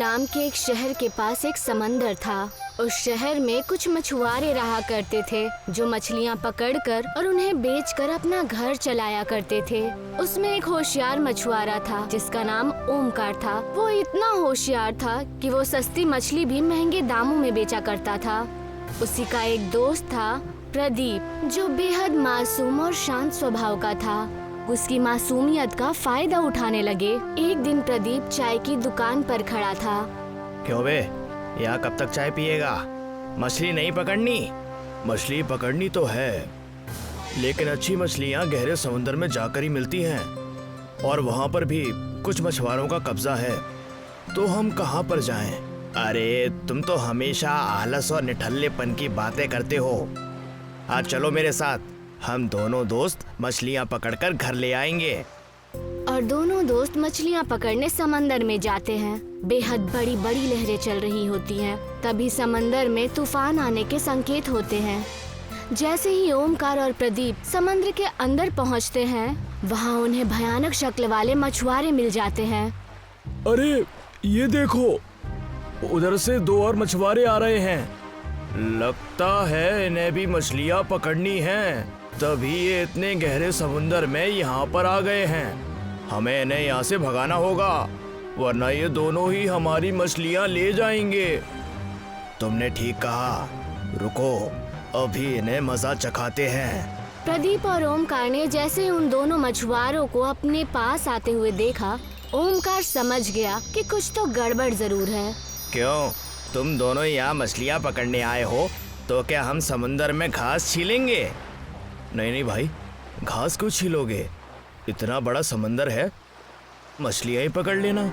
नाम के एक शहर के पास एक समंदर था। उस शहर में कुछ मछुआरे रहा करते थे जो मछलियाँ पकड़कर और उन्हें बेचकर अपना घर चलाया करते थे। उसमें एक होशियार मछुआरा था जिसका नाम ओमकार था। वो इतना होशियार था कि वो सस्ती मछली भी महंगे दामों में बेचा करता था। उसी का एक दोस्त था प्रदीप, जो बेहद मासूम और शांत स्वभाव का था। उसकी मासूमियत का फायदा उठाने लगे। एक दिन प्रदीप चाय की दुकान पर खड़ा था। क्यों बे, यहाँ कब तक चाय पिएगा? मछली नहीं पकड़नी? मछली पकड़नी तो है, लेकिन अच्छी मछलियाँ गहरे समुद्र में जाकर ही मिलती हैं, और वहाँ पर भी कुछ मछुआरों का कब्जा है। तो हम कहाँ पर जाएं? अरे तुम तो हमेशा आलस और निठल्लेपन की बातें करते हो। आज चलो मेरे साथ, हम दोनों दोस्त मछलियाँ पकड़कर घर ले आएंगे। और दोनों दोस्त मछलियाँ पकड़ने समंदर में जाते हैं। बेहद बड़ी बड़ी लहरें चल रही होती हैं। तभी समंदर में तूफान आने के संकेत होते हैं। जैसे ही ओमकार और प्रदीप समंदर के अंदर पहुंचते हैं, वहां उन्हें भयानक शक्ल वाले मछुआरे मिल जाते हैं। अरे ये देखो, उधर से दो और मछुआरे आ रहे हैं। लगता है इन्हें भी मछलियाँ पकड़नी हैं, तभी ये इतने गहरे समुंदर में यहाँ पर आ गए हैं। हमें इन्हें यहाँ से भगाना होगा, वरना ये दोनों ही हमारी मछलियाँ ले जाएंगे। तुमने ठीक कहा, रुको अभी इन्हें मजा चखाते हैं। प्रदीप और ओमकार ने जैसे उन दोनों मछुआरों को अपने पास आते हुए देखा, ओमकार समझ गया कि कुछ तो गड़बड़ जरूर है। क्यों, तुम दोनों यहाँ मछलियाँ पकड़ने आए हो तो क्या हम समुंदर में घास छीलेंगे? नहीं नहीं भाई, घास क्यों छीलोगे? इतना बड़ा समंदर है, मछलियाँ ही पकड़ लेना।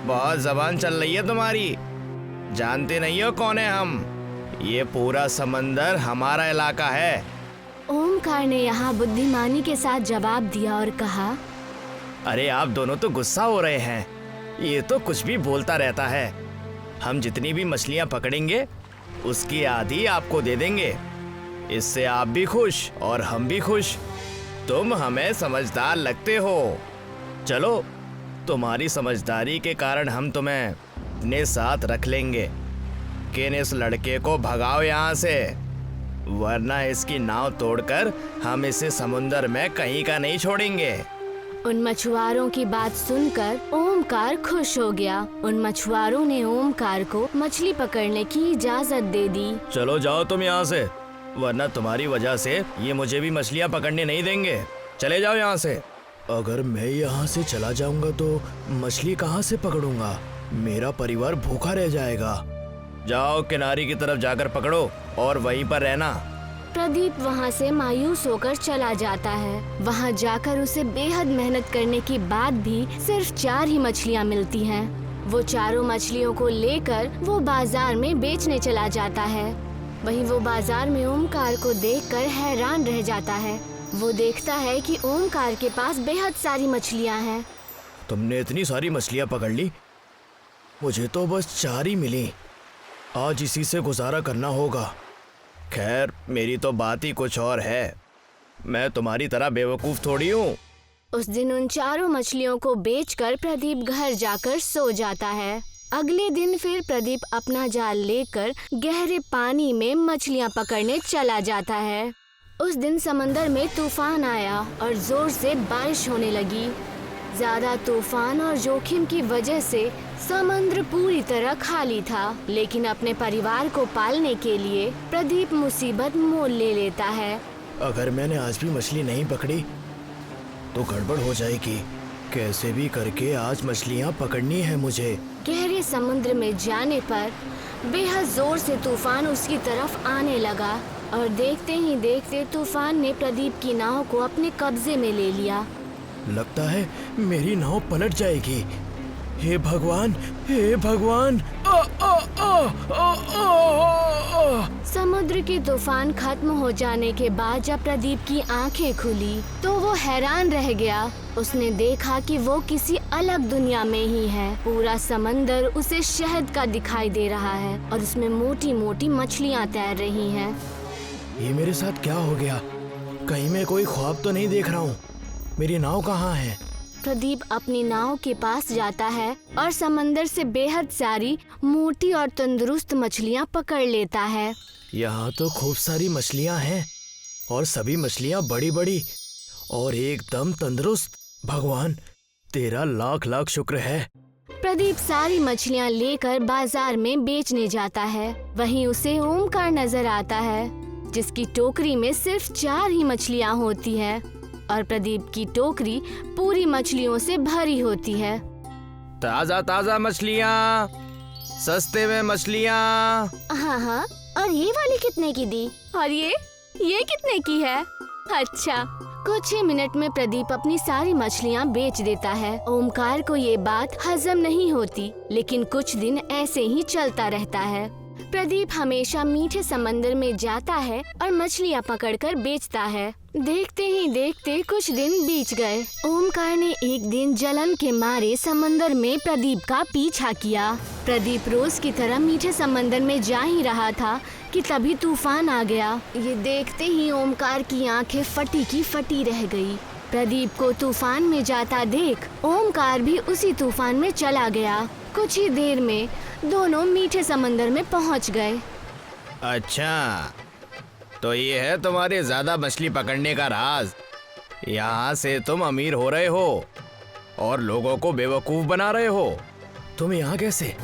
बहुत जबान चल रही है तुम्हारी, जानते नहीं हो कौन है हम? ये पूरा समंदर हमारा इलाका है। ओमकार ने यहाँ बुद्धिमानी के साथ जवाब दिया और कहा, अरे आप दोनों तो गुस्सा हो रहे हैं, ये तो कुछ भी बोलता रहता है। हम जितनी भी मछलियाँ पकड़ेंगे उसकी आधी आपको दे देंगे, इससे आप भी खुश और हम भी खुश। तुम हमें समझदार लगते हो। चलो, तुम्हारी समझदारी के कारण हम तुम्हें अपने साथ रख लेंगे। किन इस लड़के को भगाओ यहाँ से, वरना इसकी नाव तोड़कर हम इसे समुंदर में कहीं का नहीं छोड़ेंगे। उन मछुआरों की बात सुनकर ओमकार खुश हो गया। उन मछुआरों ने ओमकार को मछली पकड़ने की इजाजत दे दी। चलो जाओ तुम यहाँ से, वरना तुम्हारी वजह से ये मुझे भी मछलियाँ पकड़ने नहीं देंगे। चले जाओ यहाँ से। अगर मैं यहाँ से चला जाऊंगा तो मछली कहाँ से पकड़ूंगा? मेरा परिवार भूखा रह जाएगा। जाओ किनारे की तरफ जाकर पकड़ो और वहीं पर रहना। प्रदीप वहाँ से मायूस होकर चला जाता है। वहाँ जाकर उसे बेहद मेहनत करने के बाद भी सिर्फ 4 ही मछलियाँ मिलती हैं। वो चारों मछलियों को लेकर वो बाजार में बेचने चला जाता है। वहीं वो बाजार में ओमकार को देखकर हैरान रह जाता है। वो देखता है कि ओमकार के पास बेहद सारी मछलियाँ हैं। तुमने इतनी सारी मछलियाँ पकड़ ली? मुझे तो बस 4 ही मिली। आज इसी से गुजारा करना होगा। खैर, मेरी तो बात ही कुछ और है। मैं तुम्हारी तरह बेवकूफ थोड़ी हूँ। उस दिन उन चारों मछलियों को बेचकर प्रदीप घर जाकर सो जाता है। अगले दिन फिर प्रदीप अपना जाल लेकर गहरे पानी में मछलियाँ पकड़ने चला जाता है। उस दिन समंदर में तूफान आया और जोर से बारिश होने लगी। ज्यादा तूफान और जोखिम की वजह से समुद्र पूरी तरह खाली था, लेकिन अपने परिवार को पालने के लिए प्रदीप मुसीबत मोल ले लेता है। अगर मैंने आज भी मछली नहीं पकड़ी तो गड़बड़ हो जाएगी। कैसे भी करके आज मछलियाँ पकड़नी है मुझे। गहरे समुद्र में जाने पर बेहद जोर से तूफान उसकी तरफ आने लगा और देखते ही देखते तूफान ने प्रदीप की नाव को अपने कब्जे में ले लिया। लगता है मेरी नाव पलट जाएगी। हे भगवान, हे भगवान! आ, आ, आ, आ, आ, आ। समुद्र की तूफान खत्म हो जाने के बाद जब प्रदीप की आंखें खुली तो वो हैरान रह गया। उसने देखा कि वो किसी अलग दुनिया में ही है। पूरा समंदर उसे शहद का दिखाई दे रहा है और उसमें मोटी मोटी मछलियाँ तैर रही हैं। ये मेरे साथ क्या हो गया? कहीं मैं कोई ख्वाब तो नहीं देख रहा हूँ? मेरी नाव कहाँ है? प्रदीप अपनी नाव के पास जाता है और समंदर से बेहद सारी मोटी और तंदुरुस्त मछलियाँ पकड़ लेता है। यहाँ तो खूब सारी मछलियाँ हैं और सभी मछलियाँ बड़ी बड़ी और एकदम तंदुरुस्त। भगवान तेरा लाख लाख शुक्र है। प्रदीप सारी मछलियाँ लेकर बाजार में बेचने जाता है। वहीं उसे ओमकार नजर आता है, जिसकी टोकरी में सिर्फ 4 ही मछलियाँ होती है और प्रदीप की टोकरी पूरी मछलियों से भरी होती है। ताजा ताजा मछलियाँ, सस्ते में मछलियाँ। हाँ, और ये वाली कितने की दी? और ये कितने की है? अच्छा। कुछ ही मिनट में प्रदीप अपनी सारी मछलियाँ बेच देता है। ओमकार को ये बात हजम नहीं होती, लेकिन कुछ दिन ऐसे ही चलता रहता है। प्रदीप हमेशा मीठे समंदर में जाता है और मछलियाँ पकड़कर बेचता है। देखते ही देखते कुछ दिन बीत गए। ओमकार ने एक दिन जलन के मारे समंदर में प्रदीप का पीछा किया। प्रदीप रोज की तरह मीठे समंदर में जा ही रहा था कि तभी तूफान आ गया। ये देखते ही ओमकार की आंखें फटी की फटी रह गई। प्रदीप को तूफान में जाता देख ओमकार भी उसी तूफान में चला गया। कुछ ही देर में दोनों मीठे समंदर में पहुंच गए। अच्छा, तो ये है तुम्हारे ज्यादा मछली पकड़ने का राज। यहाँ से तुम अमीर हो रहे हो और लोगों को बेवकूफ बना रहे हो। तुम यहाँ कैसे?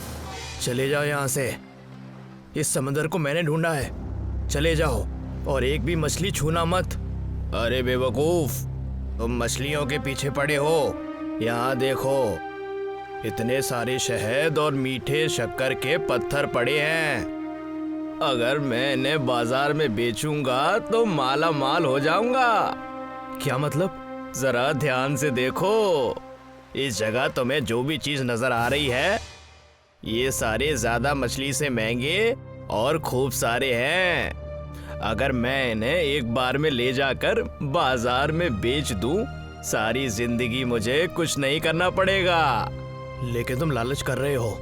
चले जाओ यहाँ से। इस समंदर को मैंने ढूंढा है। चले जाओ और एक भी मछली छूना मत। अरे बेवकूफ, तुम मछलियों के पीछे पड़े हो। यहाँ देखो, इतने सारे शहद और मीठे शक्कर के पत्थर पड़े हैं। अगर मैं इन्हें बाजार में बेचूंगा तो माला माल हो जाऊंगा। क्या मतलब? जरा ध्यान से देखो। इस जगह तुम्हें जो भी चीज नजर आ रही है, ये सारे ज्यादा मछली से महंगे और खूब सारे हैं। अगर मैं इन्हें एक बार में ले जाकर बाजार में बेच दूं, सारी जिंदगी मुझे कुछ नहीं करना पड़ेगा। लेकिन तुम लालच कर रहे हो।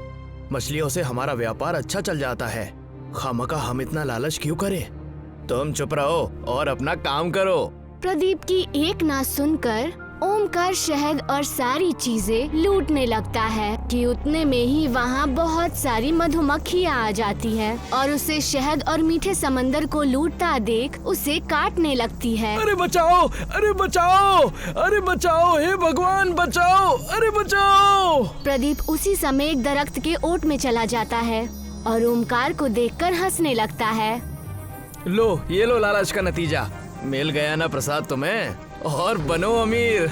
मछलियों से हमारा व्यापार अच्छा चल जाता है। खामखा हम इतना लालच क्यों करें? तुम चुप रहो और अपना काम करो। प्रदीप की एक ना सुनकर ओमकार शहद और सारी चीजें लूटने लगता है कि उतने में ही वहाँ बहुत सारी मधुमक्खियाँ आ जाती है और उसे शहद और मीठे समंदर को लूटता देख उसे काटने लगती है। अरे बचाओ, अरे बचाओ, अरे बचाओ, हे भगवान बचाओ, अरे बचाओ। प्रदीप उसी समय एक दरख्त के ओट में चला जाता है और ओमकार को देखकर हंसने लगता है। लो, ये लो लालच का नतीजा। मिल गया ना प्रसाद तुम्हें, और बनो अमीर।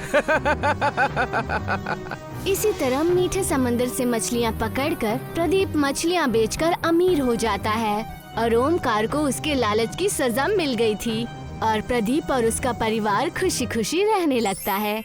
इसी तरह मीठे समंदर से मछलियाँ पकड़कर प्रदीप मछलियाँ बेचकर अमीर हो जाता है और ओमकार को उसके लालच की सजा मिल गई थी और प्रदीप और उसका परिवार खुशी खुशी रहने लगता है।